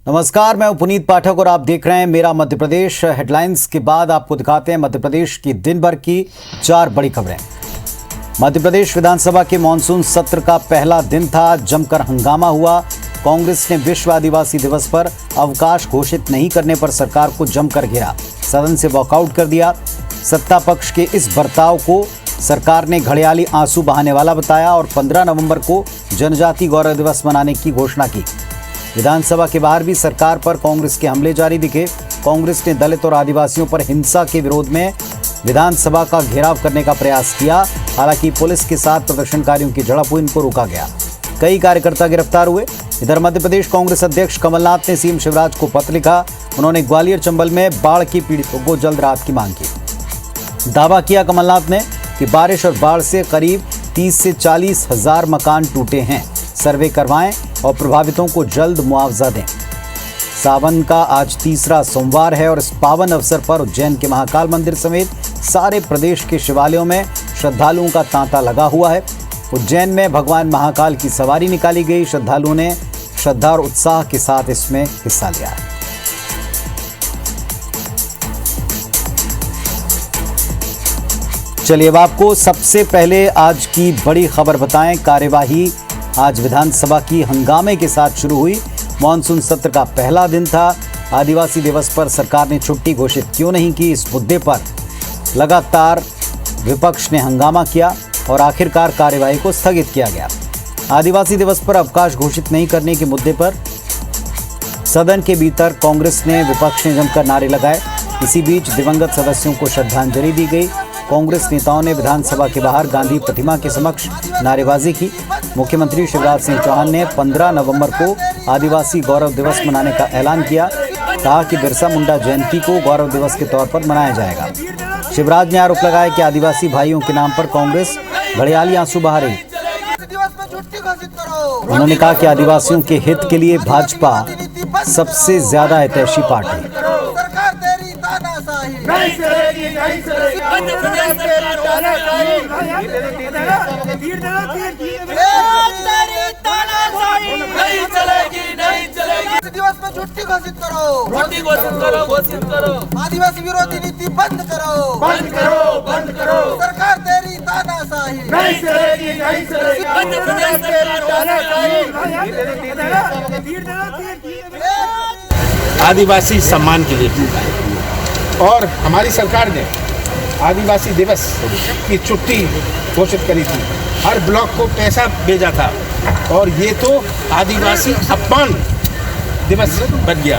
नमस्कार, मैं पुनीत पाठक और आप देख रहे हैं मेरा मध्य प्रदेश। हेडलाइंस के बाद आपको दिखाते हैं मध्य प्रदेश की दिन भर की 4 बड़ी खबरें। मध्य प्रदेश विधानसभा के मानसून सत्र का पहला दिन था। जमकर हंगामा हुआ। कांग्रेस ने विश्व आदिवासी दिवस पर अवकाश घोषित नहीं करने पर सरकार को जमकर घेरा, सदन से वॉकआउट कर दिया। सत्ता पक्ष के इस बर्ताव को सरकार ने घड़ियाली आंसू बहाने वाला बताया और 15 नवंबर को जनजाति गौरव दिवस मनाने की घोषणा की। विधानसभा के बाहर भी सरकार पर कांग्रेस के हमले जारी दिखे। कांग्रेस ने दलित और आदिवासियों पर हिंसा के विरोध में विधानसभा का घेराव करने का प्रयास किया। हालांकि पुलिस के साथ प्रदर्शनकारियों की झड़प हुई, इनको रोका गया। कई कार्यकर्ता गिरफ्तार हुए। इधर मध्य प्रदेश कांग्रेस अध्यक्ष कमलनाथ ने सीएम शिवराज को पत्र लिखा। उन्होंने ग्वालियर चंबल में बाढ़ की पीड़ितों को जल्द राहत की मांग की। दावा किया कमलनाथ ने कि बारिश और बाढ़ से करीब 30 से 40 हजार मकान टूटे हैं। सर्वे करवाएं और प्रभावितों को जल्द मुआवजा दें। सावन का आज तीसरा सोमवार है और इस पावन अवसर पर उज्जैन के महाकाल मंदिर समेत सारे प्रदेश के शिवालयों में श्रद्धालुओं का तांता लगा हुआ है। उज्जैन में भगवान महाकाल की सवारी निकाली गई। श्रद्धालुओं ने श्रद्धा और उत्साह के साथ इसमें हिस्सा लिया है। चलिए अब आपको सबसे पहले आज की बड़ी खबर बताएं। कार्यवाही आज विधानसभा की हंगामे के साथ शुरू हुई। मानसून सत्र का पहला दिन था। आदिवासी दिवस पर सरकार ने छुट्टी घोषित क्यों नहीं की, इस मुद्दे पर लगातार विपक्ष ने हंगामा किया और आखिरकार कार्यवाही को स्थगित किया गया। आदिवासी दिवस पर अवकाश घोषित नहीं करने के मुद्दे पर सदन के भीतर कांग्रेस ने विपक्ष ने जमकर नारे लगाए। इसी बीच दिवंगत सदस्यों को श्रद्धांजलि दी गई। कांग्रेस नेताओं ने विधानसभा के बाहर गांधी प्रतिमा के समक्ष नारेबाजी की। मुख्यमंत्री शिवराज सिंह चौहान ने 15 नवंबर को आदिवासी गौरव दिवस मनाने का ऐलान किया। कहा कि बिरसा मुंडा जयंती को गौरव दिवस के तौर पर मनाया जाएगा। शिवराज ने आरोप लगाया कि आदिवासी भाइयों के नाम पर कांग्रेस घड़ियाली आंसू बहा रही। उन्होंने कहा कि आदिवासियों के हित के लिए भाजपा सबसे ज्यादा हितैषी पार्टी। दिवस में छुट्टी घोषित करो, आदिवासी विरोधी नीति बंद करो, बंद करो। सरकार तेरी तानाशाही नहीं चलेगी। आदिवासी सम्मान के लिए और हमारी सरकार ने आदिवासी दिवस की छुट्टी घोषित करी थी। हर ब्लॉक को पैसा भेजा था और ये तो आदिवासी अपमान दिवस बन गया।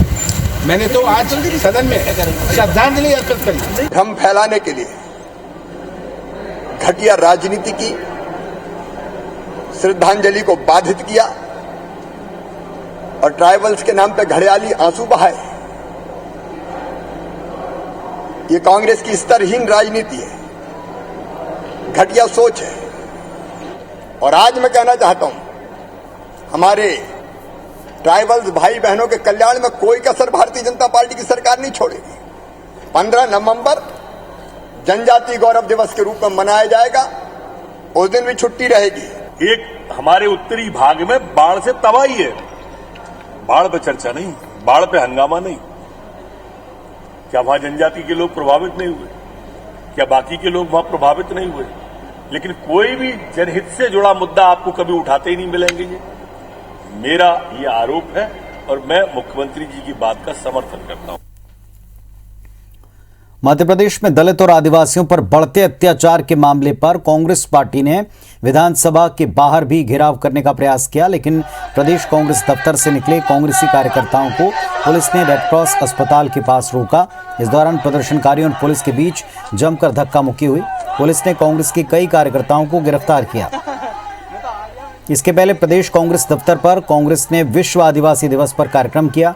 मैंने तो आज सदन में श्रद्धांजलि अर्पित करी। भ्रम फैलाने के लिए घटिया राजनीति की, श्रद्धांजलि को बाधित किया और ट्राइबल्स के नाम पे घड़ियाली आंसू बहाए। ये कांग्रेस की स्तरहीन राजनीति है, घटिया सोच है। और आज मैं कहना चाहता हूं, हमारे ट्राइबल्स भाई बहनों के कल्याण में कोई कसर भारतीय जनता पार्टी की सरकार नहीं छोड़ेगी। 15 नवंबर जनजाति गौरव दिवस के रूप में मनाया जाएगा। उस दिन भी छुट्टी रहेगी। एक हमारे उत्तरी भाग में बाढ़ से तबाही है। बाढ़ पे चर्चा नहीं, बाढ़ पे हंगामा नहीं। क्या वहां जनजाति के लोग प्रभावित नहीं हुए? क्या बाकी के लोग वहां प्रभावित नहीं हुए? लेकिन कोई भी जनहित से जुड़ा मुद्दा आपको कभी उठाते ही नहीं मिलेंगे। ये मेरा ये आरोप है और मैं मुख्यमंत्री जी की बात का समर्थन करता हूं। मध्य प्रदेश में दलित और आदिवासियों पर बढ़ते अत्याचार के मामले पर कांग्रेस पार्टी ने विधानसभा के बाहर भी घेराव करने का प्रयास किया, लेकिन प्रदेश कांग्रेस दफ्तर से निकले कांग्रेसी कार्यकर्ताओं को पुलिस ने रेडक्रॉस अस्पताल के पास रोका। इस दौरान प्रदर्शनकारियों और पुलिस के बीच जमकर धक्का मुक्की हुई। पुलिस ने कांग्रेस के कई कार्यकर्ताओं को गिरफ्तार किया। इसके पहले प्रदेश कांग्रेस दफ्तर पर कांग्रेस ने विश्व आदिवासी दिवस पर कार्यक्रम किया।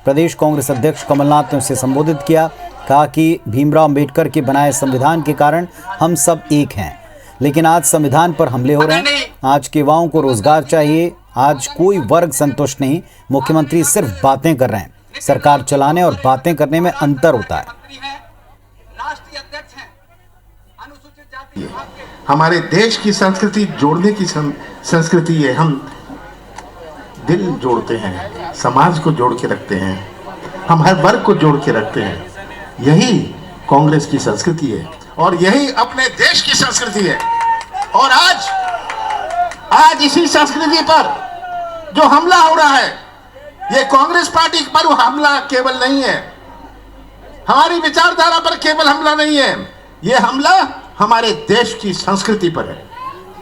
प्रदेश कांग्रेस अध्यक्ष कमलनाथ ने उसे संबोधित किया। कहा कि भीमराव अंबेडकर के बनाए संविधान के कारण हम सब एक हैं, लेकिन आज संविधान पर हमले हो रहे हैं। आज के युवाओं को रोजगार चाहिए। आज कोई वर्ग संतुष्ट नहीं। मुख्यमंत्री सिर्फ बातें कर रहे हैं। सरकार चलाने और बातें करने में अंतर होता है। हमारे देश की संस्कृति जोड़ने की संस्कृति है। हम दिल जोड़ते हैं, समाज को जोड़ के रखते हैं, हम हर वर्ग को जोड़ के रखते हैं। यही कांग्रेस की संस्कृति है और यही अपने देश की संस्कृति है। और आज इसी संस्कृति पर जो हमला हो रहा है, ये कांग्रेस पार्टी पर हमला केवल नहीं है, हमारी विचारधारा पर केवल हमला नहीं है, ये हमला हमारे देश की संस्कृति पर है।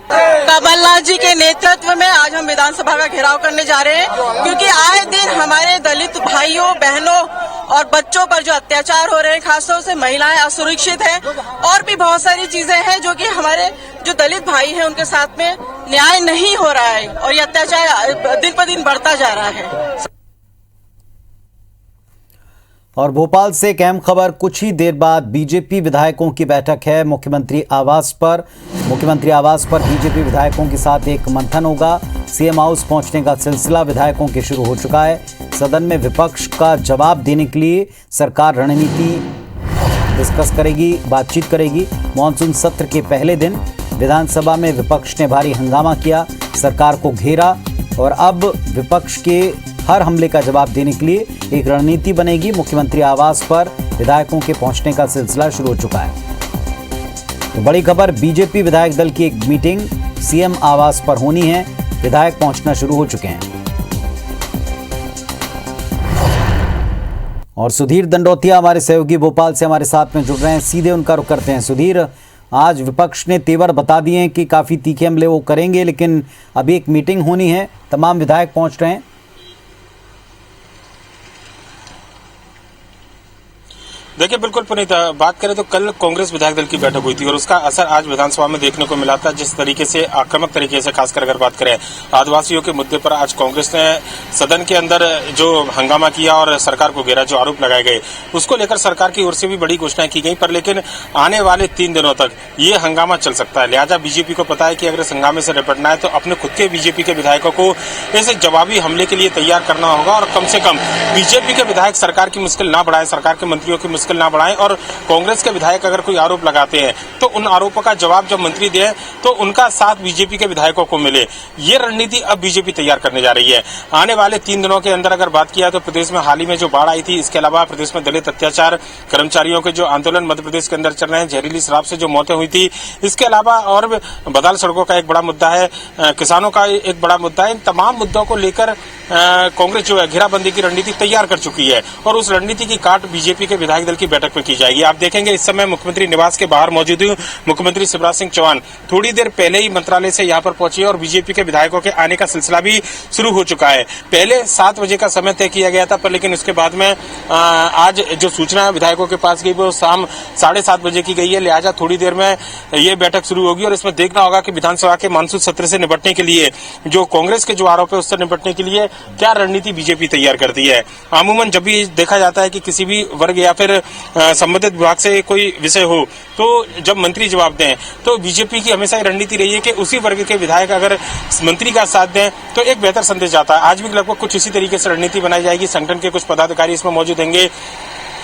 कमलनाथ जी के नेतृत्व में आज हम विधानसभा का घेराव करने जा रहे हैं, क्योंकि आए दिन हमारे दलित भाइयों बहनों और बच्चों पर जो अत्याचार हो रहे हैं, खासतौर से महिलाएं असुरक्षित हैं और भी बहुत सारी चीजें हैं जो कि हमारे जो दलित भाई हैं उनके साथ में न्याय नहीं हो रहा है और ये अत्याचार दिन पर दिन बढ़ता जा रहा है। और भोपाल से एक अहम खबर, कुछ ही देर बाद बीजेपी विधायकों की बैठक है मुख्यमंत्री आवास पर। मुख्यमंत्री आवास पर बीजेपी विधायकों के साथ एक मंथन होगा। सीएम हाउस पहुंचने का सिलसिला विधायकों के शुरू हो चुका है। सदन में विपक्ष का जवाब देने के लिए सरकार रणनीति डिस्कस करेगी, बातचीत करेगी। मानसून सत्र के पहले दिन विधानसभा में विपक्ष ने भारी हंगामा किया, सरकार को घेरा और अब विपक्ष के हर हमले का जवाब देने के लिए एक रणनीति बनेगी। मुख्यमंत्री आवास पर विधायकों के पहुंचने का सिलसिला शुरू हो चुका है। तो बड़ी खबर, बीजेपी विधायक दल की एक मीटिंग सीएम आवास पर होनी है, विधायक पहुंचना शुरू हो चुके हैं। और सुधीर दंडोतिया हमारे सहयोगी भोपाल से हमारे साथ में जुड़ रहे हैं, सीधे उनका रुख करते हैं। सुधीर, आज विपक्ष ने तेवर बता दिए हैं कि काफी तीखे हमले वो करेंगे, लेकिन अभी एक मीटिंग होनी है, तमाम विधायक पहुंच रहे हैं। देखिए बिल्कुल पुनीत, बात करें तो कल कांग्रेस विधायक दल की बैठक हुई थी और उसका असर आज विधानसभा में देखने को मिला था। जिस तरीके से आक्रामक तरीके से, खासकर अगर बात करें आदिवासियों के मुद्दे पर, आज कांग्रेस ने सदन के अंदर जो हंगामा किया और सरकार को घेरा, जो आरोप लगाए गए, उसको लेकर सरकार की ओर से भी बड़ी घोषणाएं की गई। पर लेकिन आने वाले 3 दिनों तक ये हंगामा चल सकता है। लिहाजा बीजेपी को पता है कि अगर इस हंगामे से निपटना है तो अपने खुद के बीजेपी के विधायकों को इस जवाबी हमले के लिए तैयार करना होगा और कम से कम बीजेपी के विधायक सरकार की मुश्किल ना बढ़ाएं, सरकार के मंत्रियों की मुश्किल ना बढ़ाएं और कांग्रेस के विधायक अगर कोई आरोप लगाते हैं तो उन आरोपों का जवाब जब मंत्री दें तो उनका साथ बीजेपी के विधायकों को मिले। ये रणनीति अब बीजेपी तैयार करने जा रही है। आने वाले 3 दिनों के अंदर अगर बात किया तो प्रदेश में हाल ही में जो बाढ़ आई थी, इसके अलावा प्रदेश में दलित अत्याचार, कर्मचारियों के जो आंदोलन मध्य प्रदेश के अंदर चल रहे हैं, जहरीली शराब से जो मौतें हुई थी, इसके अलावा और बदहाल सड़कों का एक बड़ा मुद्दा है, किसानों का एक बड़ा मुद्दा है। इन तमाम मुद्दों को लेकर कांग्रेस जो है घेराबंदी की रणनीति तैयार कर चुकी है और उस रणनीति की काट बीजेपी के विधायक दल की बैठक में की जाएगी। आप देखेंगे इस समय मुख्यमंत्री निवास के बाहर मौजूद हूं। मुख्यमंत्री शिवराज सिंह चौहान थोड़ी देर पहले ही मंत्रालय से यहां पर पहुंचे और बीजेपी के विधायकों के आने का सिलसिला भी शुरू हो चुका है। पहले 7 बजे का समय तय किया गया था, पर लेकिन उसके बाद में आज जो सूचना विधायकों के पास गई वो शाम 7:30 बजे की गई है। लिहाजा थोड़ी देर में ये बैठक शुरू होगी और इसमें देखना होगा कि विधानसभा के मानसून सत्र से निपटने के लिए, जो कांग्रेस के जो आरोप है उससे निपटने के लिए क्या रणनीति बीजेपी तैयार करती है। अमूमन जब भी देखा जाता है कि किसी भी वर्ग या फिर संबंधित विभाग से कोई विषय हो तो जब मंत्री जवाब दें तो बीजेपी की हमेशा रणनीति रही है कि उसी वर्ग के विधायक अगर मंत्री का साथ दें तो एक बेहतर संदेश जाता है। आज भी लगभग कुछ इसी तरीके से रणनीति बनाई जाएगी। संगठन के कुछ पदाधिकारी इसमें मौजूद होंगे।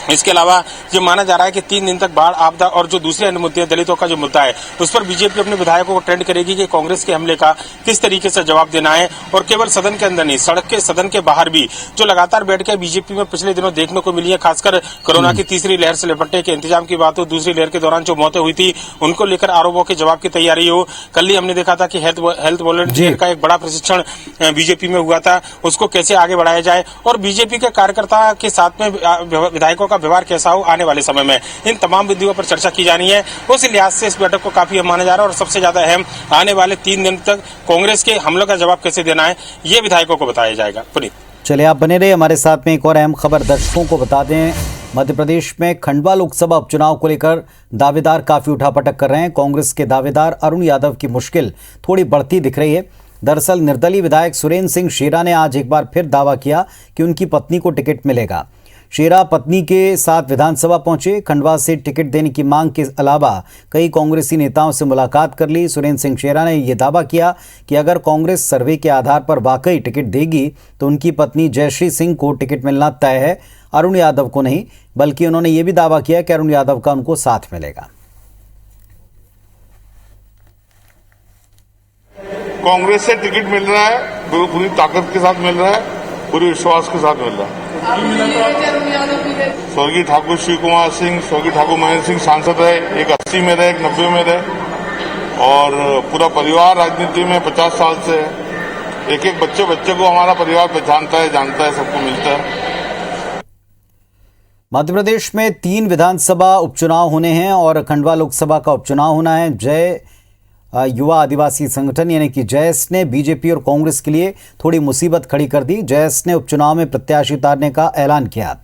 इसके अलावा ये माना जा रहा है कि 3 दिन तक बाढ़, आपदा और जो दूसरे अन्य मुद्दे, दलितों का जो मुद्दा है, उस पर बीजेपी अपने विधायकों को ट्रेंड करेगी कि कांग्रेस के हमले का किस तरीके से जवाब देना है। और केवल सदन के अंदर नहीं, सदन के बाहर भी जो लगातार बैठकें बीजेपी में पिछले दिनों देखने को मिली है, खासकर कोरोना की तीसरी लहर से निपटने के इंतजाम की बात हो, दूसरी लहर के दौरान जो मौतें हुई थी उनको लेकर आरोपों के जवाब की तैयारी हो। कल ही हमने देखा था कि हेल्थ वॉलंटियर का एक बड़ा प्रशिक्षण बीजेपी में हुआ था, उसको कैसे आगे बढ़ाया जाए और बीजेपी के कार्यकर्ता के साथ में विधायकों का व्यवहार कैसा हो आने वाले समय में, इन तमाम बिंदुओं पर चर्चा की जानी है। उस लिहाज से इस बैठक को काफी अहम माना जा रहा है और सबसे ज्यादा अहम आने वाले 3 दिन तक कांग्रेस के हमलों का जवाब कैसे देना है, ये विधायकों को बताया जाएगा। पुनीत, चलिए आप बने रहे हमारे साथ में। एक और अहम खबर दर्शकों को बता दें, मध्य प्रदेश में खंडवा लोकसभा उपचुनाव को लेकर दावेदार काफी उठापटक कर रहे हैं। कांग्रेस के दावेदार अरुण यादव की मुश्किल थोड़ी बढ़ती दिख रही है। दरअसल निर्दलीय विधायक सुरेंद्र सिंह शेरा ने आज एक बार फिर दावा किया कि उनकी पत्नी को टिकट मिलेगा। शेरा पत्नी के साथ विधानसभा पहुंचे, खंडवा से टिकट देने की मांग के अलावा कई कांग्रेसी नेताओं से मुलाकात कर ली। सुरेंद्र सिंह शेरा ने यह दावा किया कि अगर कांग्रेस सर्वे के आधार पर वाकई टिकट देगी तो उनकी पत्नी जयश्री सिंह को टिकट मिलना तय है, अरुण यादव को नहीं। बल्कि उन्होंने ये भी दावा किया कि अरुण यादव का उनको साथ मिलेगा। कांग्रेस से टिकट मिल रहा है पूरी ताकत के साथ मिल रहा है, पूरे विश्वास के साथ मिल रहा है। स्वर्गीय ठाकुर शिव कुमार सिंह, स्वर्गीय ठाकुर महेंद्र सिंह सांसद रहे, एक 80 में रहे, एक 90 में रहे, और पूरा परिवार राजनीति में 50 साल से है। एक एक बच्चे को हमारा परिवार पहचानता है, जानता है, सबको मिलता है। मध्य प्रदेश में 3 विधानसभा उपचुनाव होने हैं और खंडवा लोकसभा का उपचुनाव होना है। जय युवा आदिवासी संगठन यानी कि जैस ने बीजेपी और कांग्रेस के लिए थोड़ी मुसीबत खड़ी कर दी। जैस ने उपचुनाव में प्रत्याशी उतारने का ऐलान किया।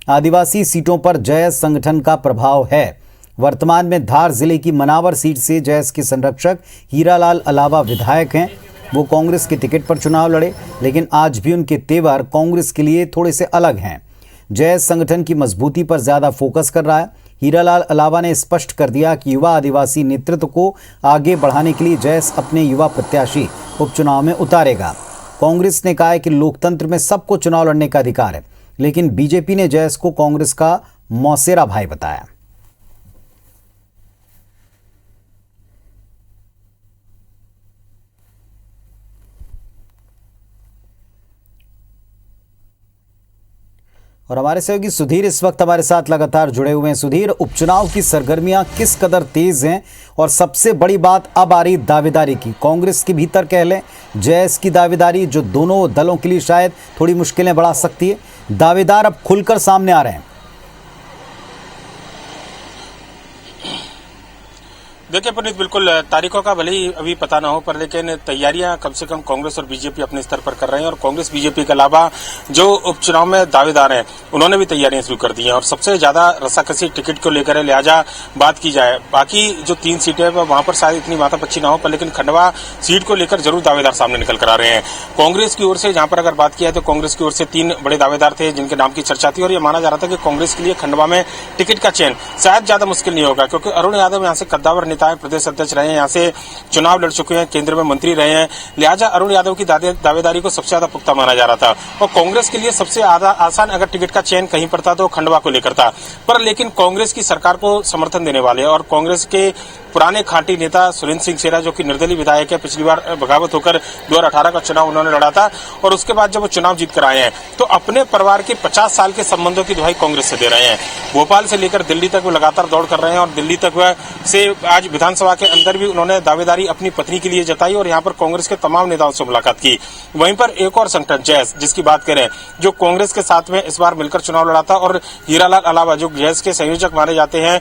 आदिवासी सीटों पर जैस संगठन का प्रभाव है। वर्तमान में धार जिले की मनावर सीट से जैस के संरक्षक हीरालाल अलावा विधायक हैं। वो कांग्रेस के टिकट पर चुनाव लड़े, लेकिन आज भी उनके तेवर कांग्रेस के लिए थोड़े से अलग हैं। जैस संगठन की मजबूती पर ज्यादा फोकस कर रहा है। हीरालाल अलावा ने स्पष्ट कर दिया कि युवा आदिवासी नेतृत्व को आगे बढ़ाने के लिए जैस अपने युवा प्रत्याशी उपचुनाव में उतारेगा। कांग्रेस ने कहा है कि लोकतंत्र में सबको चुनाव लड़ने का अधिकार है, लेकिन बीजेपी ने जैस को कांग्रेस का मौसेरा भाई बताया। और हमारे सहयोगी सुधीर इस वक्त हमारे साथ लगातार जुड़े हुए हैं। सुधीर, उपचुनाव की सरगर्मियां किस कदर तेज हैं और सबसे बड़ी बात अब आ रही दावेदारी की, कांग्रेस के भीतर कह लें जैस की दावेदारी जो दोनों दलों के लिए शायद थोड़ी मुश्किलें बढ़ा सकती है। दावेदार अब खुलकर सामने आ रहे हैं। देखिए पुनीत, बिल्कुल तारीखों का भले ही अभी पता ना हो, पर लेकिन तैयारियां कम से कम कांग्रेस और बीजेपी अपने स्तर पर कर रहे हैं। और कांग्रेस बीजेपी के अलावा जो उपचुनाव में दावेदार हैं उन्होंने भी तैयारियां शुरू कर दी हैं। और सबसे ज्यादा रस्साकसी टिकट को लेकर है, लिहाजा बात की जाए। बाकी जो 3 सीटें हैं वहां पर शायद इतनी माथापच्ची ना हो, पर लेकिन खंडवा सीट को लेकर जरूर दावेदार सामने निकल कर आ रहे हैं। कांग्रेस की ओर से जहां पर अगर बात की जाए तो कांग्रेस की ओर से 3 बड़े दावेदार थे जिनके नाम की चर्चा थी, और यह माना जा रहा था कि कांग्रेस के लिए खंडवा में टिकट का चयन शायद ज्यादा मुश्किल नहीं होगा, क्योंकि अरुण यादव यहाँ से कद्दावर नेता है, प्रदेश अध्यक्ष रहे हैं, यहाँ से चुनाव लड़ चुके हैं, केंद्र में मंत्री रहे हैं। लिहाजा अरुण यादव की दावेदारी को सबसे ज्यादा पुख्ता माना जा रहा था। और कांग्रेस के लिए सबसे आसान अगर टिकट का चयन कहीं पर था तो खंडवा को लेकर था। पर लेकिन कांग्रेस की सरकार को समर्थन देने वाले और कांग्रेस के पुराने खांटी नेता सुरेंद्र सिंह सेरा, जो कि निर्दलीय विधायक है, पिछली बार बगावत होकर 2018 का चुनाव उन्होंने लड़ा था, और उसके बाद जब वो चुनाव जीत कर आए हैं तो अपने परिवार के 50 साल के संबंधों की दुहाई कांग्रेस से दे रहे हैं। भोपाल से लेकर दिल्ली तक वो लगातार दौड़ कर रहे हैं, और दिल्ली तक से आज विधानसभा के अंदर भी उन्होंने दावेदारी अपनी पत्नी के लिए जताई और यहाँ पर कांग्रेस के तमाम नेताओं से मुलाकात की। वहीं पर एक और संगठन जैस, जिसकी बात करें, जो कांग्रेस के साथ में इस बार मिलकर चुनाव लड़ा था, और हीरालाल अलावा जो जैस के संयोजक माने जाते हैं,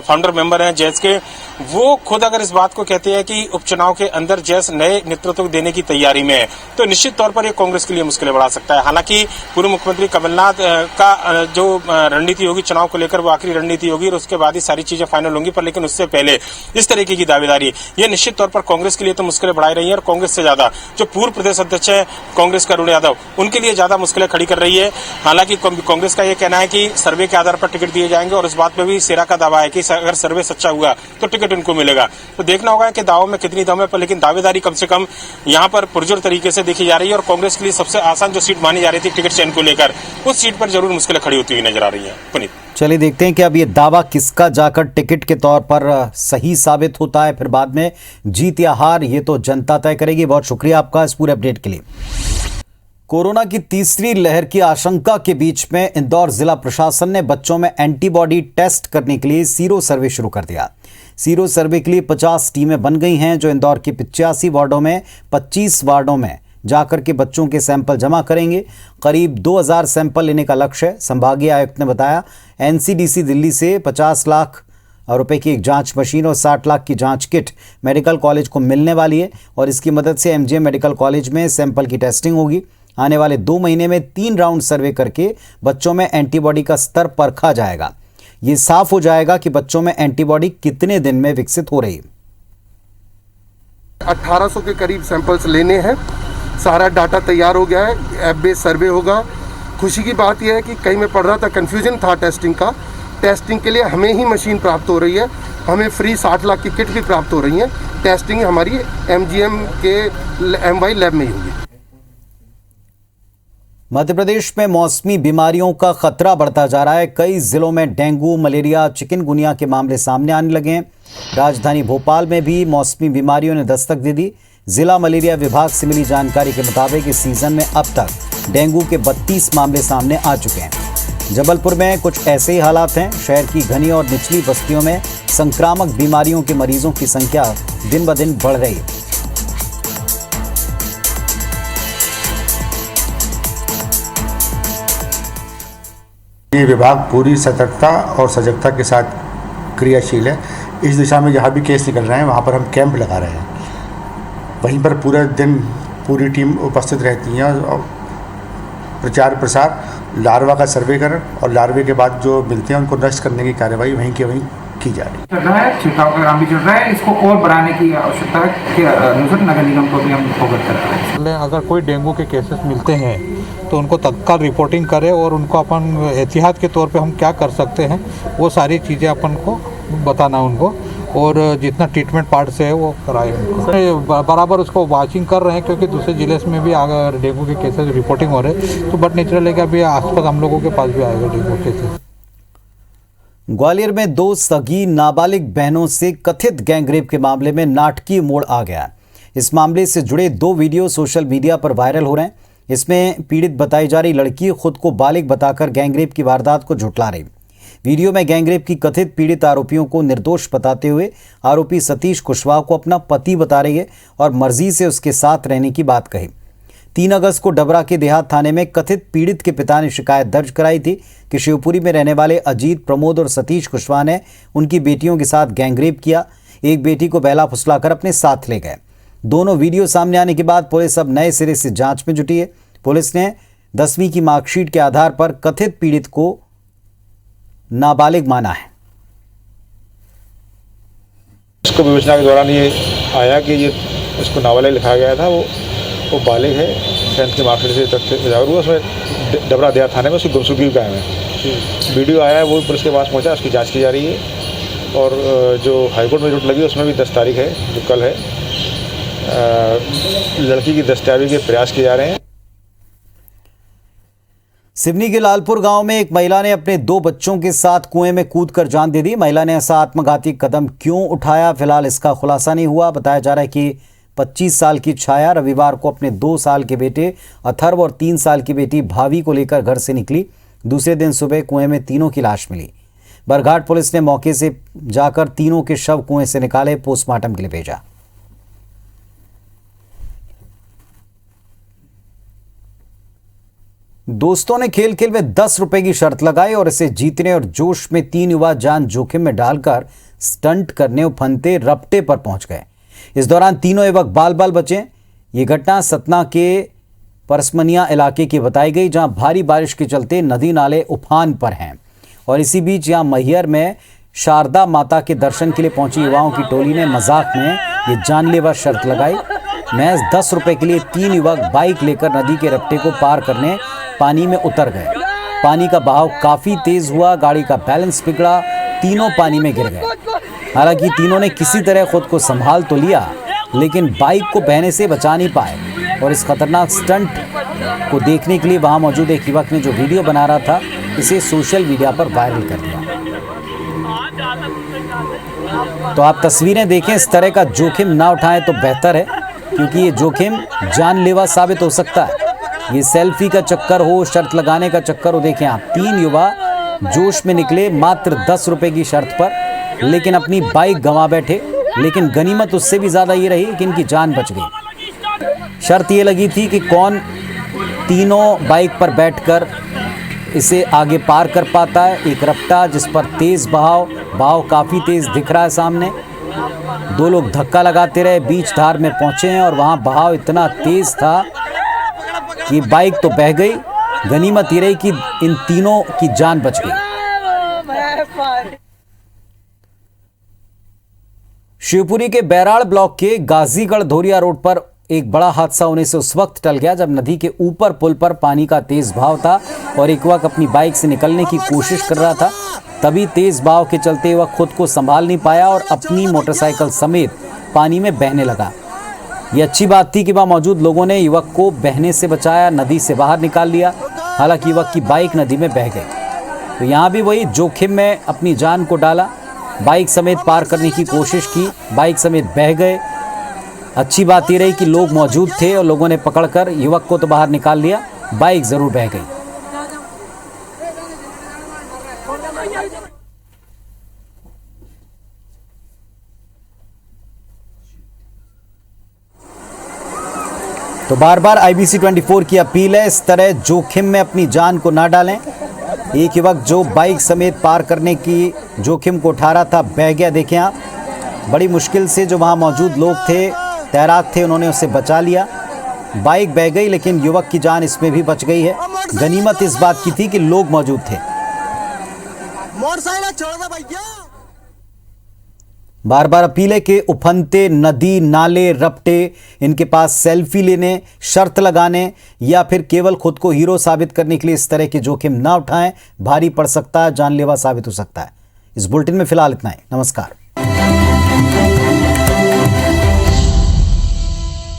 फाउंडर मेंबर हैं जैस के, वो खुद अगर इस बात को कहते हैं कि उपचुनाव के अंदर जैस नए नेतृत्व देने की तैयारी में है, तो निश्चित तौर पर यह कांग्रेस के लिए मुश्किलें बढ़ा सकता है। हालांकि पूर्व मुख्यमंत्री कमलनाथ का जो रणनीति होगी चुनाव को लेकर, वो आखिरी रणनीति होगी और उसके बाद ही सारी चीजें फाइनल होंगी, पर लेकिन उससे पहले इस तरीके की दावेदारी ये निश्चित तौर पर कांग्रेस के लिए तो मुश्किलें बढ़ा रही है। और कांग्रेस से ज्यादा जो पूर्व प्रदेश अध्यक्ष है कांग्रेस का अरुण यादव, उनके लिए ज्यादा मुश्किलें खड़ी कर रही है। हालांकि कांग्रेस का यह कहना है कि सर्वे के आधार पर टिकट दिए जाएंगे, और इस बात पर भी सेरा का दावा है कि अगर सर्वे सच्चा हुआ तो टिकट उनको मिलेगा। तो देखना होगा कि दावों में कितनी दम है, पर लेकिन दावेदारी कम से कम यहाँ पर पुरजोर तरीके से देखी जा रही है। और कांग्रेस के लिए सबसे आसान जो सीट मानी जा रही थी टिकट चयन को लेकर, उस सीट पर जरूर मुश्किलें खड़ी होती हुई नजर आ रही है। पुनीत, चलिए देखते हैं कि अब ये दावा किसका जाकर टिकट के तौर पर सही साबित होता है, फिर बाद में जीत या हार ये तो जनता तय करेगी। बहुत शुक्रिया आपका इस पूरे अपडेट के लिए। कोरोना की तीसरी लहर की आशंका के बीच में इंदौर जिला प्रशासन ने बच्चों में एंटीबॉडी टेस्ट करने के लिए सीरो सर्वे शुरू कर दिया। सीरो सर्वे के लिए 50 टीमें बन गई हैं, जो इंदौर के 85 वार्डों में 25 वार्डों में जाकर के बच्चों के सैंपल जमा करेंगे। करीब 2000 सैंपल लेने का लक्ष्य है। संभागीय आयुक्त ने बताया एनसीडीसी दिल्ली से 50 लाख रुपए की एक जांच मशीन और 60 लाख की जांच किट मेडिकल कॉलेज को मिलने वाली है, और इसकी मदद से एमजीएम मेडिकल कॉलेज में सैंपल की टेस्टिंग होगी। आने वाले 2 महीने में 3 राउंड सर्वे करके बच्चों में एंटीबॉडी का स्तर परखा जाएगा। ये साफ हो जाएगा कि बच्चों में एंटीबॉडी कितने दिन में विकसित हो रही है। 1800 के करीब सैंपल्स लेने हैं, सारा डाटा तैयार हो गया है, ऐप बेस्ड सर्वे होगा। खुशी की बात यह है कि कहीं मैं पढ़ रहा था कंफ्यूजन था टेस्टिंग का, टेस्टिंग के लिए हमें ही मशीन प्राप्त हो रही है, हमें फ्री 60 लाख की किट भी प्राप्त हो रही है। टेस्टिंग हमारी एमजीएम के एमवाई लैब में ही होगी। मध्य प्रदेश में मौसमी बीमारियों का खतरा बढ़ता जा रहा है। कई जिलों में डेंगू, मलेरिया, चिकनगुनिया के मामले सामने आने लगे हैं। राजधानी भोपाल में भी मौसमी बीमारियों ने दस्तक दे दी। जिला मलेरिया विभाग से मिली जानकारी के मुताबिक इस सीजन में अब तक डेंगू के 32 मामले सामने आ चुके हैं। जबलपुर में कुछ ऐसे ही हालात हैं। शहर की घनी और निचली बस्तियों में संक्रामक बीमारियों के मरीजों की संख्या दिन ब दिन बढ़ रही है। ये विभाग पूरी सतर्कता और सजगता के साथ क्रियाशील है। इस दिशा में जहाँ भी केस निकल रहे हैं वहाँ पर हम कैंप लगा रहे हैं। वहीं पर पूरे दिन पूरी टीम उपस्थित रहती है और प्रचार प्रसार, लार्वा का सर्वेकरण और लार्वे के बाद जो मिलते हैं उनको नष्ट करने की कार्यवाही वहीं के वहीं की जा रही है। चल रहा है, छिड़काव का काम भी चल रहा है। इसको और बढ़ाने की आवश्यकता है कि अनुसार नगर निगम को भी हम अवगत कर रहे हैं। अगर कोई डेंगू के केसेस मिलते हैं तो उनको तत्काल रिपोर्टिंग करें और उनको अपन एहतियात के तौर पे हम क्या कर सकते हैं वो सारी चीज़ें अपन को बताना उनको, और जितना ट्रीटमेंट पार्ट से है वो कराए उनको। बराबर उसको वॉचिंग कर रहे हैं क्योंकि दूसरे जिले में भी अगर डेंगू के केसेस रिपोर्टिंग हो रहे हैं तो बट नेचुरल है कि अभी आसपास हम लोगों के पास भी आएगा डेंगू केसेस। ग्वालियर में 2 सगी नाबालिग बहनों से कथित गैंगरेप के मामले में नाटकीय मोड़ आ गया। इस मामले से जुड़े 2 वीडियो सोशल मीडिया पर वायरल हो रहे हैं। इसमें पीड़ित बताई जा रही लड़की खुद को बालिग बताकर गैंगरेप की वारदात को झुठला रही। वीडियो में गैंगरेप की कथित पीड़ित आरोपियों को निर्दोष बताते हुए आरोपी सतीश कुशवाहा को अपना पति बता रही है और मर्जी से उसके साथ रहने की बात कही। 3 अगस्त को डबरा के देहात थाने में कथित पीड़ित के पिता ने शिकायत दर्ज कराई थी कि शिवपुरी में रहने वाले अजीत, प्रमोद और सतीश कुशवाहा ने उनकी बेटियों के साथ गैंगरेप किया। एक बेटी को बहला फुसलाकर अपने साथ ले गए। दोनों वीडियो सामने आने के बाद पुलिस अब नए सिरे से जांच में जुटी है। पुलिस ने 10वीं की मार्कशीट के आधार पर कथित पीड़ित को नाबालिग माना है। इसको विवेचना के दौरान ये आया कि ये इसको नाबालिग लिखा गया था, वो बालिग है। 10th की मार्कशीट से तथ्य उजागर हुआ। उसमें डबरा देहात थाने में उसकी गुमशुदगी भी कायम है। वीडियो आया है वो पुलिस के पास पहुंचा, उसकी जांच की जा रही है। और जो हाईकोर्ट में रिट लगी उसमें भी 10 तारीख है जो कल है। लड़की की दस्तयाबी के प्रयास किए जा रहे हैं। सिवनी के लालपुर गांव में एक महिला ने अपने 2 बच्चों के साथ कुएं में कूदकर जान दे दी। महिला ने ऐसा आत्मघाती कदम क्यों उठाया, फिलहाल इसका खुलासा नहीं हुआ। बताया जा रहा है कि 25 साल की छाया रविवार को अपने 2 साल के बेटे अथर्व और 3 साल की बेटी भावी को लेकर घर से निकली। दूसरे दिन सुबह कुएं में तीनों की लाश मिली। बरघाट पुलिस ने मौके से जाकर तीनों के शव कुएं से निकाले, पोस्टमार्टम के लिए भेजा। दोस्तों ने खेल खेल में 10 रुपए की शर्त लगाई और इसे जीतने और जोश में 3 युवा जान जोखिम में डालकर स्टंट करने उफनते रपटे पर पहुंच गए। इस दौरान तीनों युवक बाल बाल बचे। ये घटना सतना के परसमनिया इलाके की बताई गई, जहां भारी बारिश के चलते नदी नाले उफान पर हैं। और इसी बीच यहां मैहर में शारदा माता के दर्शन के लिए पहुंची युवाओं की टोली ने मजाक में ये जानलेवा शर्त लगाई। महज 10 रुपए के लिए 3 युवक बाइक लेकर नदी के रपटे को पार करने पानी में उतर गए। पानी का बहाव काफी तेज हुआ, गाड़ी का बैलेंस बिगड़ा, तीनों पानी में गिर गए। हालांकि तीनों ने किसी तरह खुद को संभाल तो लिया, लेकिन बाइक को बहने से बचा नहीं पाए। और इस खतरनाक स्टंट को देखने के लिए वहां मौजूद एक युवक ने जो वीडियो बना रहा था, इसे सोशल मीडिया पर वायरल कर दिया। तो आप तस्वीरें देखें। इस तरह का जोखिम ना उठाएं तो बेहतर है, क्योंकि ये जोखिम जानलेवा साबित हो सकता है। ये सेल्फी का चक्कर हो, शर्त लगाने का चक्कर हो। देखें आप, 3 युवा जोश में निकले मात्र 10 रुपए की शर्त पर, लेकिन अपनी बाइक गंवा बैठे। लेकिन गनीमत उससे भी ज्यादा ये रही कि इनकी जान बच गई। शर्त ये लगी थी कि कौन तीनों बाइक पर बैठकर इसे आगे पार कर पाता है। एक रपटा जिस पर तेज बहाव काफी तेज दिख रहा है सामने। 2 लोग धक्का लगाते रहे, बीच धार में पहुंचे हैं और वहां बहाव इतना तेज था कि बाइक तो बह गई। गनीमत ये रही कि इन तीनों की जान बच गई। शिवपुरी के बैराड़ ब्लॉक के गाजीगढ़ धोरिया रोड पर एक बड़ा हादसा होने से उस वक्त टल गया जब नदी के ऊपर पुल पर पानी का तेज बहाव था और एक युवक अपनी बाइक से निकलने की कोशिश कर रहा था। तभी तेज बहाव के चलते युवक खुद को संभाल नहीं पाया और अपनी मोटरसाइकिल समेत पानी में बहने लगा। ये अच्छी बात थी कि वहां मौजूद लोगों ने युवक को बहने से बचाया, नदी से बाहर निकाल लिया। हालांकि युवक की बाइक नदी में बह गई। तो यहाँ भी वही जोखिम में अपनी जान को डाला, बाइक समेत पार करने की कोशिश की, बाइक समेत बह गए। अच्छी बात यह रही कि लोग मौजूद थे और लोगों ने पकड़कर युवक को तो बाहर निकाल लिया, बाइक जरूर बह गई। तो बार बार IBC 24 की अपील है, इस तरह जोखिम में अपनी जान को ना डालें। एक युवक जो बाइक समेत पार करने की जोखिम को उठा रहा था, बह गया। देखें आप, बड़ी मुश्किल से जो वहां मौजूद लोग थे, तैराक थे, उन्होंने उसे बचा लिया। बाइक बह गई लेकिन युवक की जान इसमें भी बच गई है। गनीमत इस बात की थी कि लोग मौजूद थे। मोटरसाइकिल छोड़ दो भैया। बार बार अपील है कि उफनते नदी, नाले, रपटे, इनके पास सेल्फी लेने, शर्त लगाने या फिर केवल खुद को हीरो साबित करने के लिए इस तरह के जोखिम ना उठाएं। भारी पड़ सकता है, जानलेवा साबित हो सकता है। इस बुलेटिन में फिलहाल इतना ही। नमस्कार।